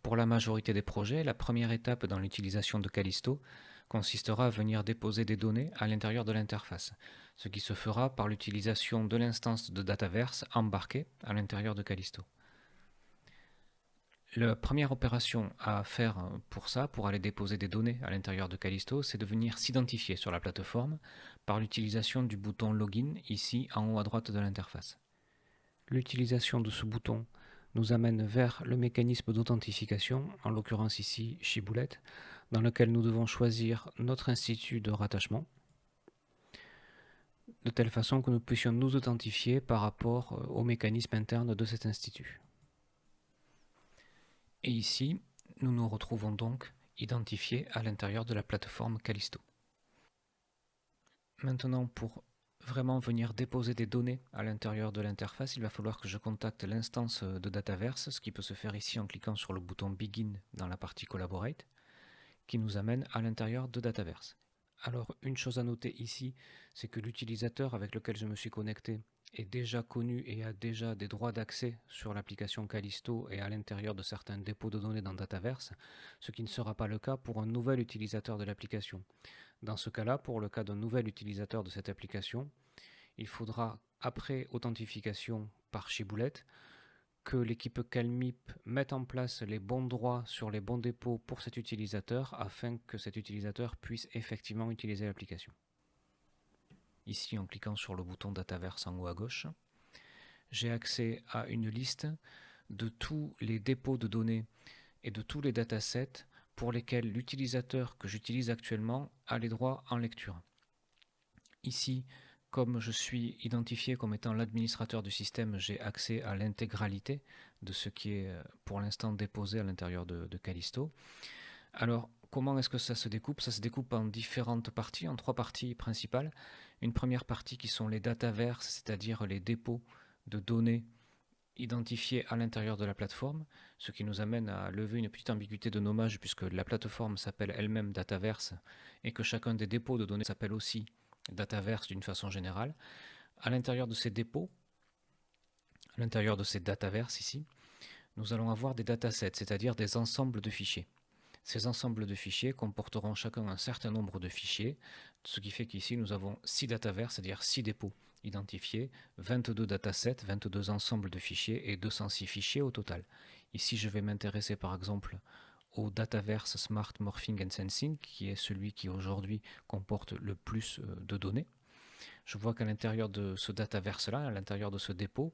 Pour la majorité des projets, la première étape dans l'utilisation de Callisto consistera à venir déposer des données à l'intérieur de l'interface, ce qui se fera par l'utilisation de l'instance de Dataverse embarquée à l'intérieur de Callisto. La première opération à faire pour ça, pour aller déposer des données à l'intérieur de Callisto, c'est de venir s'identifier sur la plateforme par l'utilisation du bouton Login ici en haut à droite de l'interface. L'utilisation de ce bouton nous amène vers le mécanisme d'authentification, en l'occurrence ici Shibboleth, dans lequel nous devons choisir notre institut de rattachement, de telle façon que nous puissions nous authentifier par rapport au mécanisme interne de cet institut. Et ici, nous nous retrouvons donc identifiés à l'intérieur de la plateforme Callisto. Maintenant, pour vraiment venir déposer des données à l'intérieur de l'interface, il va falloir que je contacte l'instance de Dataverse, ce qui peut se faire ici en cliquant sur le bouton Begin dans la partie Collaborate, qui nous amène à l'intérieur de Dataverse. Alors, une chose à noter ici, c'est que l'utilisateur avec lequel je me suis connecté est déjà connu et a déjà des droits d'accès sur l'application Callisto et à l'intérieur de certains dépôts de données dans Dataverse, ce qui ne sera pas le cas pour un nouvel utilisateur de l'application. Dans ce cas-là, pour le cas d'un nouvel utilisateur de cette application, il faudra, après authentification par Shibboleth, que l'équipe Calmip mette en place les bons droits sur les bons dépôts pour cet utilisateur afin que cet utilisateur puisse effectivement utiliser l'application. Ici, en cliquant sur le bouton Dataverse en haut à gauche, j'ai accès à une liste de tous les dépôts de données et de tous les datasets pour lesquels l'utilisateur que j'utilise actuellement a les droits en lecture. Ici, comme je suis identifié comme étant l'administrateur du système, j'ai accès à l'intégralité de ce qui est pour l'instant déposé à l'intérieur de Callisto. Alors, comment est-ce que ça se découpe? Ça se découpe en différentes parties, en 3 parties principales. Une première partie qui sont les dataverses, c'est-à-dire les dépôts de données identifiés à l'intérieur de la plateforme, ce qui nous amène à lever une petite ambiguïté de nommage puisque la plateforme s'appelle elle-même Dataverse et que chacun des dépôts de données s'appelle aussi Dataverse d'une façon générale. À l'intérieur de ces dépôts, à l'intérieur de ces dataverses ici, nous allons avoir des datasets, c'est-à-dire des ensembles de fichiers. Ces ensembles de fichiers comporteront chacun un certain nombre de fichiers, ce qui fait qu'ici nous avons 6 dataverses, c'est-à-dire 6 dépôts identifiés, 22 datasets, 22 ensembles de fichiers et 206 fichiers au total. Ici, je vais m'intéresser par exemple au Dataverse Smart Morphing and Sensing, qui est celui qui aujourd'hui comporte le plus de données. Je vois qu'à l'intérieur de ce dataverse-là, à l'intérieur de ce dépôt,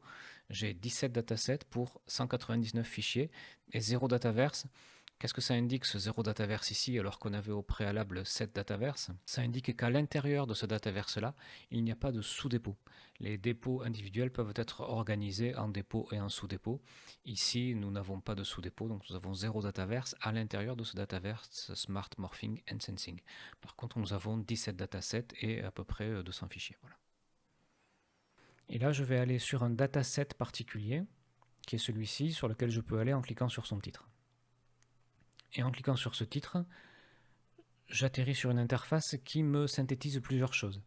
j'ai 17 datasets pour 199 fichiers et 0 dataverse. Qu'est-ce que ça indique ce 0 dataverse ici alors qu'on avait au préalable 7 dataverses? Ça indique qu'à l'intérieur de ce dataverse-là, il n'y a pas de sous-dépôt. Les dépôts individuels peuvent être organisés en dépôts et en sous-dépôts. Ici, nous n'avons pas de sous-dépôt, donc nous avons 0 dataverse à l'intérieur de ce dataverse Smart Morphing and Sensing. Par contre, nous avons 17 datasets et à peu près 200 fichiers. Voilà. Et là, je vais aller sur un dataset particulier, qui est celui-ci, sur lequel je peux aller en cliquant sur son titre. Et en cliquant sur ce titre, j'atterris sur une interface qui me synthétise plusieurs choses.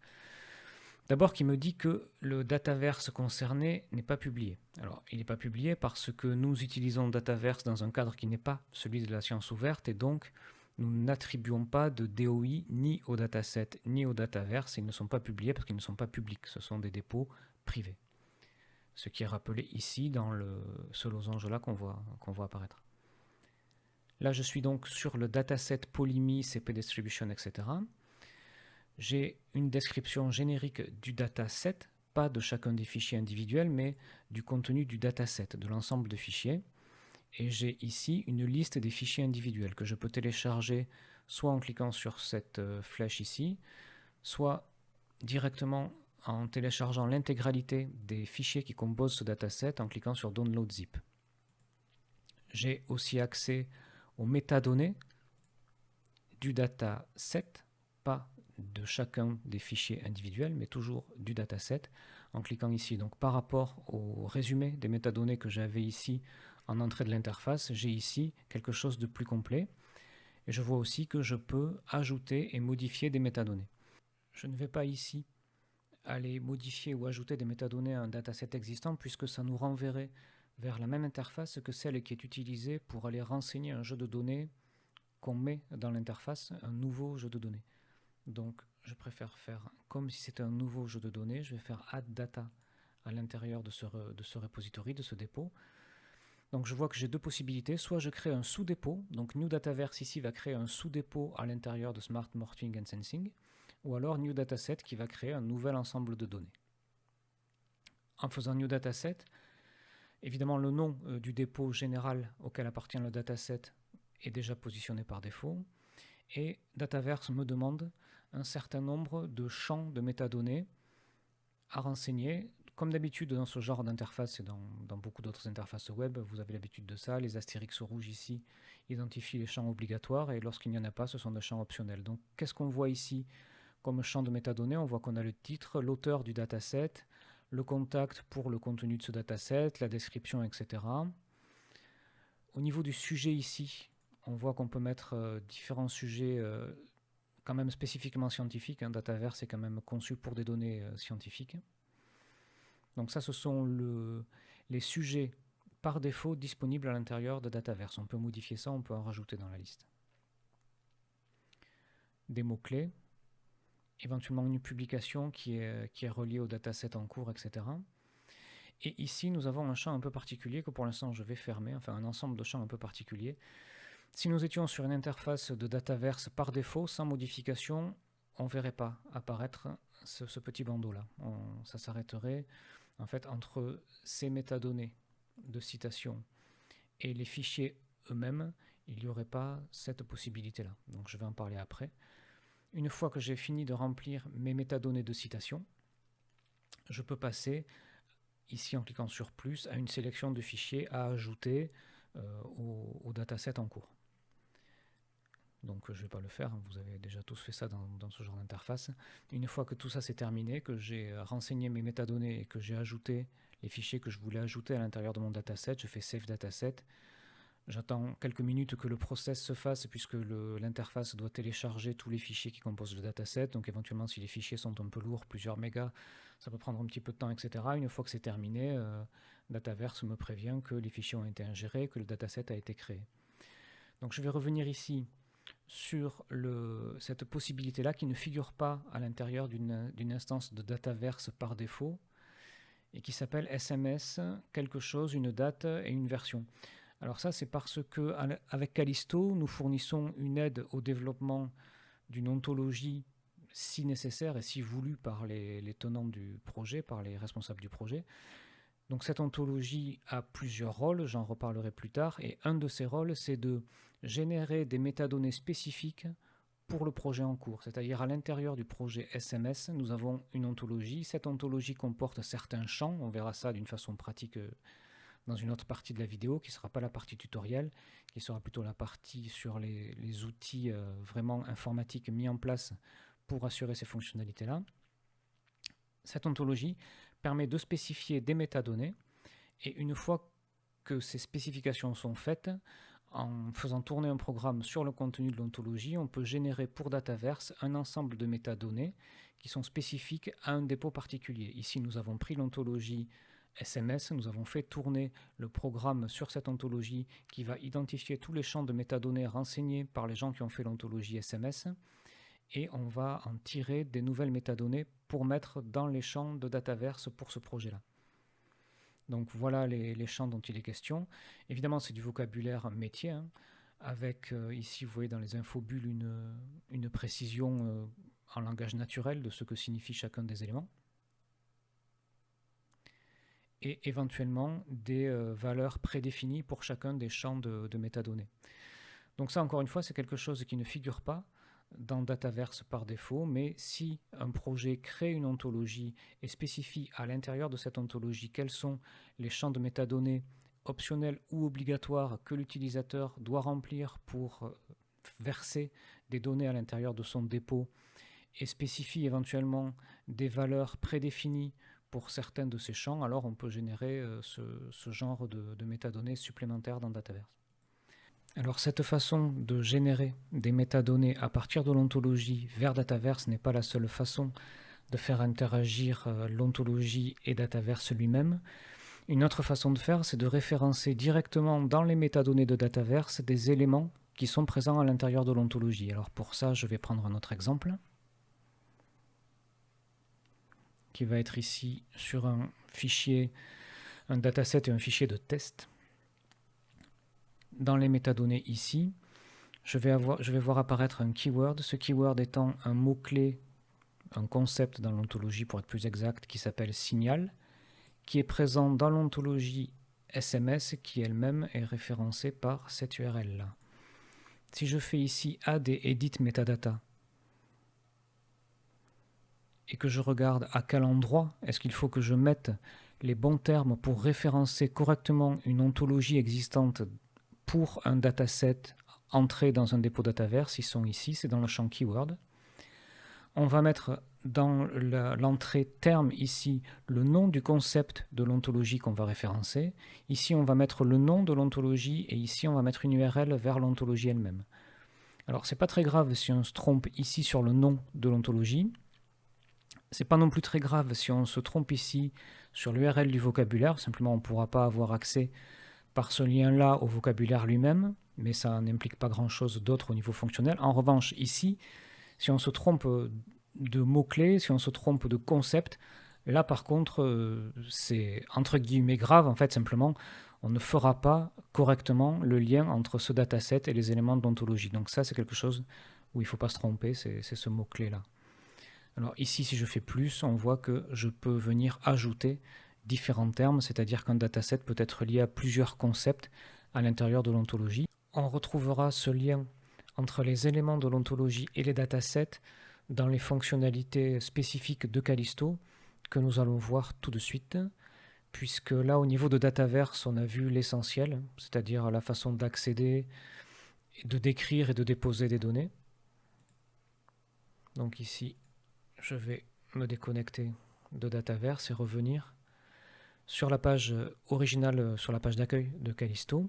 D'abord, qui me dit que le Dataverse concerné n'est pas publié. Alors, il n'est pas publié parce que nous utilisons Dataverse dans un cadre qui n'est pas celui de la science ouverte et donc nous n'attribuons pas de DOI ni au dataset ni au Dataverse. Ils ne sont pas publiés parce qu'ils ne sont pas publics. Ce sont des dépôts privés. Ce qui est rappelé ici dans ce losange-là qu'on voit apparaître. Là, je suis donc sur le dataset Polymy, CP Distribution, etc. J'ai une description générique du dataset, pas de chacun des fichiers individuels, mais du contenu du dataset, de l'ensemble de fichiers. Et j'ai ici une liste des fichiers individuels que je peux télécharger soit en cliquant sur cette flèche ici, soit directement en téléchargeant l'intégralité des fichiers qui composent ce dataset en cliquant sur Download Zip. J'ai aussi accès aux métadonnées du dataset, pas de chacun des fichiers individuels, mais toujours du dataset, en cliquant ici. Donc par rapport au résumé des métadonnées que j'avais ici en entrée de l'interface, j'ai ici quelque chose de plus complet. Et je vois aussi que je peux ajouter et modifier des métadonnées. Je ne vais pas ici aller modifier ou ajouter des métadonnées à un dataset existant puisque ça nous renverrait vers la même interface que celle qui est utilisée pour aller renseigner un jeu de données qu'on met dans l'interface, un nouveau jeu de données. Donc je préfère faire comme si c'était un nouveau jeu de données, je vais faire add data à l'intérieur de ce repository, de ce dépôt. Donc je vois que j'ai deux possibilités, soit je crée un sous-dépôt, donc New Dataverse ici va créer un sous-dépôt à l'intérieur de Smart Morphing and Sensing, ou alors New Dataset qui va créer un nouvel ensemble de données. En faisant New Dataset, évidemment le nom du dépôt général auquel appartient le dataset est déjà positionné par défaut, et Dataverse me demande un certain nombre de champs de métadonnées à renseigner. Comme d'habitude dans ce genre d'interface et dans beaucoup d'autres interfaces web, vous avez l'habitude de ça. Les astérix rouges ici identifient les champs obligatoires et lorsqu'il n'y en a pas, ce sont des champs optionnels. Donc qu'est-ce qu'on voit ici comme champ de métadonnées? On voit qu'on a le titre, l'auteur du dataset, le contact pour le contenu de ce dataset, la description, etc. Au niveau du sujet ici, on voit qu'on peut mettre différents sujets quand même spécifiquement scientifiques. Dataverse est quand même conçu pour des données scientifiques. Donc ça, ce sont les sujets par défaut disponibles à l'intérieur de Dataverse. On peut modifier ça, on peut en rajouter dans la liste. Des mots-clés, éventuellement une publication qui est reliée au dataset en cours, etc. Et ici, nous avons un champ un peu particulier que pour l'instant je vais fermer, enfin un ensemble de champs un peu particuliers. Si nous étions sur une interface de Dataverse par défaut, sans modification, on ne verrait pas apparaître ce petit bandeau-là. Ça s'arrêterait en fait entre ces métadonnées de citation et les fichiers eux-mêmes, il n'y aurait pas cette possibilité-là. Donc je vais en parler après. Une fois que j'ai fini de remplir mes métadonnées de citation, je peux passer, ici en cliquant sur plus, à une sélection de fichiers à ajouter au dataset en cours. Donc je ne vais pas le faire, vous avez déjà tous fait ça dans ce genre d'interface. Une fois que tout ça c'est terminé, que j'ai renseigné mes métadonnées et que j'ai ajouté les fichiers que je voulais ajouter à l'intérieur de mon dataset, je fais Save Dataset. J'attends quelques minutes que le process se fasse puisque l'interface doit télécharger tous les fichiers qui composent le dataset. Donc éventuellement si les fichiers sont un peu lourds, plusieurs mégas, ça peut prendre un petit peu de temps, etc. Une fois que c'est terminé, Dataverse me prévient que les fichiers ont été ingérés, que le dataset a été créé. Donc je vais revenir ici sur cette possibilité-là qui ne figure pas à l'intérieur d'une instance de Dataverse par défaut et qui s'appelle SMS, quelque chose, une date et une version. Alors ça, c'est parce qu'avec Callisto, nous fournissons une aide au développement d'une ontologie si nécessaire et si voulue par les tenants du projet, par les responsables du projet. Donc cette ontologie a plusieurs rôles, j'en reparlerai plus tard, et un de ces rôles, c'est de générer des métadonnées spécifiques pour le projet en cours. C'est-à-dire à l'intérieur du projet SMS, nous avons une ontologie. Cette ontologie comporte certains champs, on verra ça d'une façon pratique dans une autre partie de la vidéo, qui ne sera pas la partie tutoriel, qui sera plutôt la partie sur les outils vraiment informatiques mis en place pour assurer ces fonctionnalités-là. Cette ontologie permet de spécifier des métadonnées, et une fois que ces spécifications sont faites, en faisant tourner un programme sur le contenu de l'ontologie, on peut générer pour Dataverse un ensemble de métadonnées qui sont spécifiques à un dépôt particulier. Ici, nous avons pris l'ontologie SMS, nous avons fait tourner le programme sur cette ontologie qui va identifier tous les champs de métadonnées renseignés par les gens qui ont fait l'ontologie SMS, et on va en tirer des nouvelles métadonnées pour mettre dans les champs de Dataverse pour ce projet-là. Donc voilà les champs dont il est question. Évidemment, c'est du vocabulaire métier, avec ici, vous voyez dans les infobulles une précision en langage naturel de ce que signifie chacun des éléments. Et éventuellement des valeurs prédéfinies pour chacun des champs de métadonnées. Donc ça, encore une fois, c'est quelque chose qui ne figure pas dans Dataverse par défaut, mais si un projet crée une ontologie et spécifie à l'intérieur de cette ontologie quels sont les champs de métadonnées optionnels ou obligatoires que l'utilisateur doit remplir pour verser des données à l'intérieur de son dépôt et spécifie éventuellement des valeurs prédéfinies pour certains de ces champs, alors on peut générer ce genre de métadonnées supplémentaires dans Dataverse. Alors cette façon de générer des métadonnées à partir de l'ontologie vers Dataverse n'est pas la seule façon de faire interagir l'ontologie et Dataverse lui-même. Une autre façon de faire, c'est de référencer directement dans les métadonnées de Dataverse des éléments qui sont présents à l'intérieur de l'ontologie. Alors pour ça, je vais prendre un autre exemple qui va être ici sur un fichier, un dataset et un fichier de test. Dans les métadonnées ici, je vais voir apparaître un keyword, ce keyword étant un mot-clé, un concept dans l'ontologie pour être plus exact, qui s'appelle signal, qui est présent dans l'ontologie SMS qui elle-même est référencée par cette URL-là. Si je fais ici add et edit metadata et que je regarde à quel endroit est-ce qu'il faut que je mette les bons termes pour référencer correctement une ontologie existante pour un dataset entré dans un dépôt Dataverse, ils sont ici, c'est dans le champ keyword. On va mettre dans l'entrée terme ici le nom du concept de l'ontologie qu'on va référencer. Ici, on va mettre le nom de l'ontologie et ici, on va mettre une URL vers l'ontologie elle-même. Alors, c'est pas très grave si on se trompe ici sur le nom de l'ontologie. C'est pas non plus très grave si on se trompe ici sur l'URL du vocabulaire. Simplement, on ne pourra pas avoir accès par ce lien-là au vocabulaire lui-même, mais ça n'implique pas grand-chose d'autre au niveau fonctionnel. En revanche, ici, si on se trompe de mots-clés, si on se trompe de concept, là par contre, c'est entre guillemets grave. En fait, simplement, on ne fera pas correctement le lien entre ce dataset et les éléments d'ontologie. Donc ça, c'est quelque chose où il ne faut pas se tromper, c'est ce mot-clé-là. Alors ici, si je fais plus, on voit que je peux venir ajouter différents termes, c'est-à-dire qu'un dataset peut être lié à plusieurs concepts à l'intérieur de l'ontologie. On retrouvera ce lien entre les éléments de l'ontologie et les datasets dans les fonctionnalités spécifiques de Callisto que nous allons voir tout de suite, puisque là au niveau de Dataverse on a vu l'essentiel, c'est-à-dire la façon d'accéder, de décrire et de déposer des données. Donc ici je vais me déconnecter de Dataverse et revenir sur la page originale, sur la page d'accueil de Callisto.